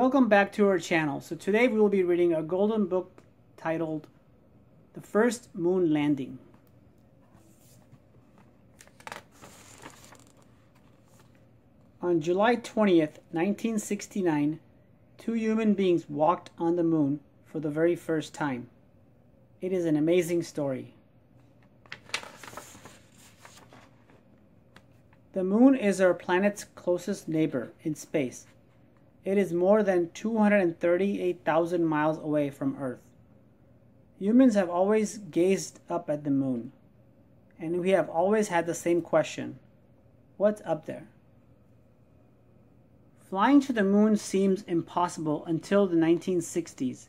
Welcome back to our channel. So today we will be reading a golden book titled The First Moon Landing. On July 20th, 1969, two human beings walked on the moon for the very first time. It is an amazing story. The moon is our planet's closest neighbor in space. It is more than 238,000 miles away from Earth. Humans have always gazed up at the moon, and we have always had the same question: what's up there? Flying to the moon seems impossible until the 1960s.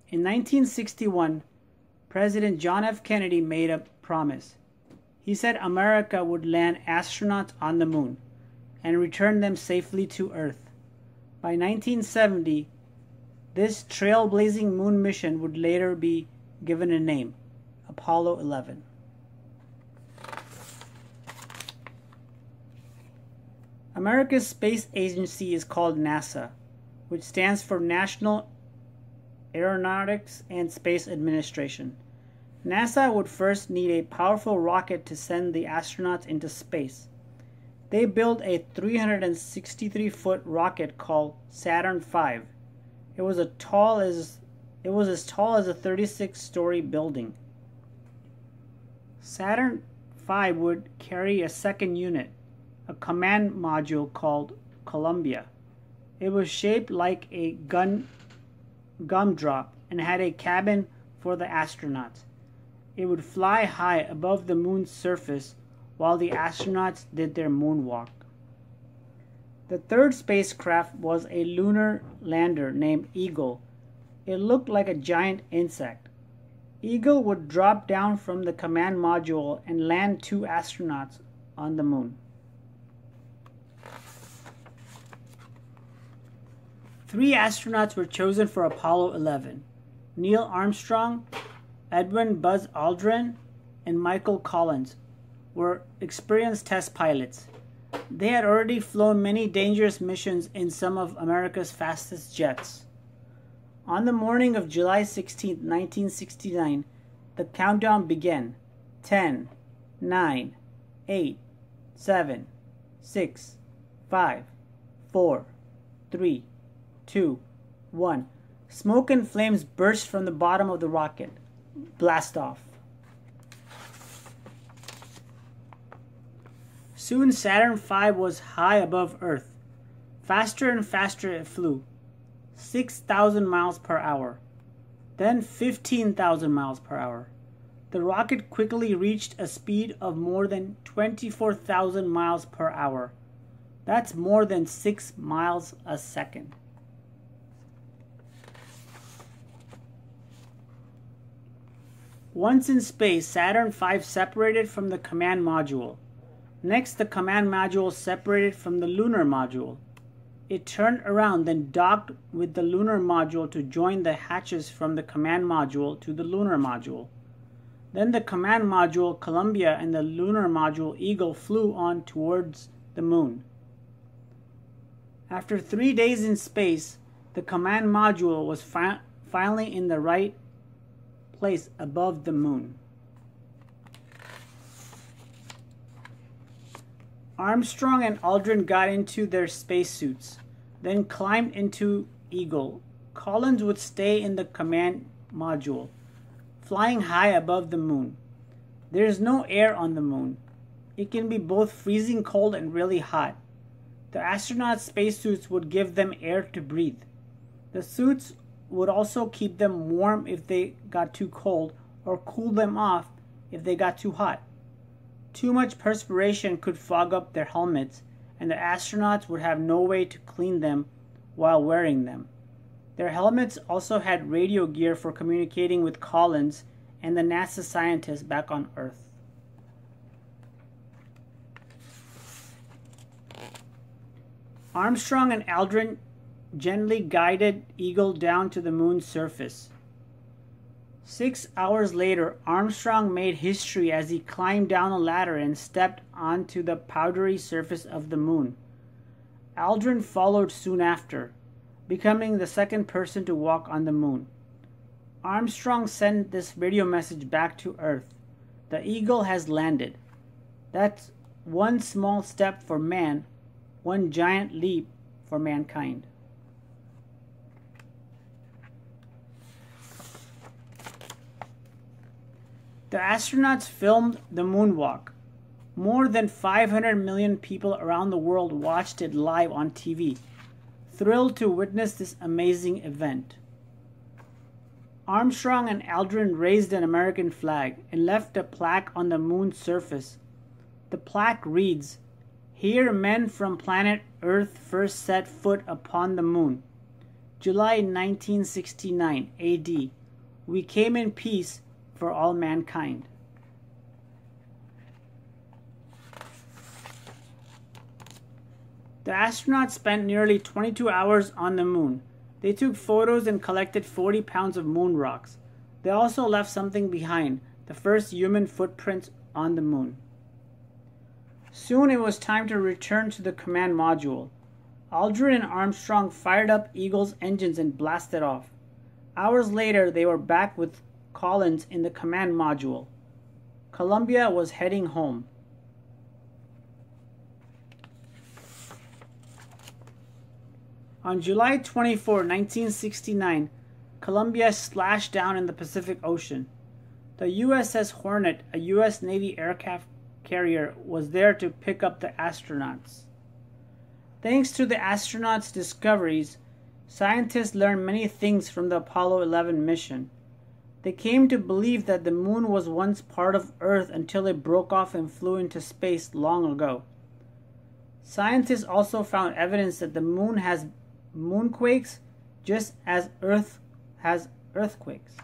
In 1961, President John F. Kennedy made a promise. He said America would land astronauts on the moon and return them safely to Earth. By 1970, this trailblazing moon mission would later be given a name: Apollo 11. America's space agency is called NASA, which stands for National Aeronautics and Space Administration. NASA would first need a powerful rocket to send the astronauts into space. They built a 363-foot rocket called Saturn V. It was as tall as a 36-story building. Saturn V would carry a second unit, a command module called Columbia. It was shaped like a gumdrop and had a cabin for the astronauts. It would fly high above the moon's surface while the astronauts did their moonwalk. The third spacecraft was a lunar lander named Eagle. It looked like a giant insect. Eagle would drop down from the command module and land two astronauts on the moon. Three astronauts were chosen for Apollo 11: Neil Armstrong, Edwin Buzz Aldrin, and Michael Collins were experienced test pilots. They had already flown many dangerous missions in some of America's fastest jets. On the morning of July 16, 1969, the countdown began. 10, 9, 8, 7, 6, 5, 4, 3, 2, 1. Smoke and flames burst from the bottom of the rocket. Blast off. Soon Saturn V was high above Earth. Faster and faster it flew. 6,000 miles per hour. Then 15,000 miles per hour. The rocket quickly reached a speed of more than 24,000 miles per hour. That's more than 6 miles a second. Once in space, Saturn V separated from the command module. Next, the command module separated from the lunar module. It turned around, then docked with the lunar module to join the hatches from the command module to the lunar module. Then the command module Columbia and the lunar module Eagle flew on towards the moon. After 3 days in space, the command module was finally in the right place above the moon. Armstrong and Aldrin got into their spacesuits, then climbed into Eagle. Collins would stay in the command module, flying high above the moon. There is no air on the moon. It can be both freezing cold and really hot. The astronauts' spacesuits would give them air to breathe. The suits would also keep them warm if they got too cold, or cool them off if they got too hot. Too much perspiration could fog up their helmets, and the astronauts would have no way to clean them while wearing them. Their helmets also had radio gear for communicating with Collins and the NASA scientists back on Earth. Armstrong and Aldrin gently guided Eagle down to the moon's surface. 6 hours later, Armstrong made history as he climbed down a ladder and stepped onto the powdery surface of the moon. Aldrin followed soon after. becoming the second person to walk on the moon. Armstrong sent this radio message back to Earth. The Eagle has landed. That's one small step for man, one giant leap for mankind. The astronauts filmed the moonwalk. More than 500 million people around the world watched it live on TV, thrilled to witness this amazing event. Armstrong and Aldrin raised an American flag and left a plaque on the moon's surface. The plaque reads, "Here men from planet Earth first set foot upon the moon. July 1969 AD. We came in peace for all mankind." The astronauts spent nearly 22 hours on the moon. They took photos and collected 40 pounds of moon rocks. They also left something behind, the first human footprints on the moon. Soon it was time to return to the command module. Aldrin and Armstrong fired up Eagle's engines and blasted off. Hours later, they were back with Collins in the command module. Columbia was heading home. On July 24, 1969, Columbia splashed down in the Pacific Ocean. The USS Hornet, a U.S. Navy aircraft carrier, was there to pick up the astronauts. Thanks to the astronauts' discoveries, scientists learned many things from the Apollo 11 mission. They came to believe that the moon was once part of Earth until it broke off and flew into space long ago. Scientists also found evidence that the moon has moonquakes just as Earth has earthquakes.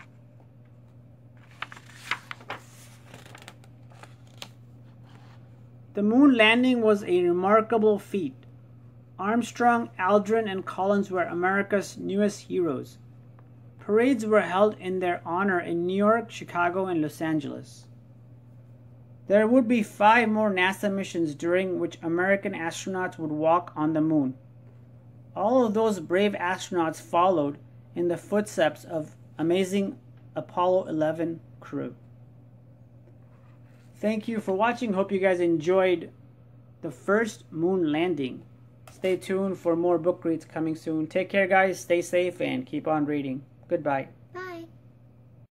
The moon landing was a remarkable feat. Armstrong, Aldrin, and Collins were America's newest heroes. Parades were held in their honor in New York, Chicago, and Los Angeles. There would be 5 more NASA missions during which American astronauts would walk on the moon. All of those brave astronauts followed in the footsteps of amazing Apollo 11 crew. Thank you for watching. Hope you guys enjoyed the first moon landing. Stay tuned for more book reads coming soon. Take care, guys. Stay safe and keep on reading. Goodbye.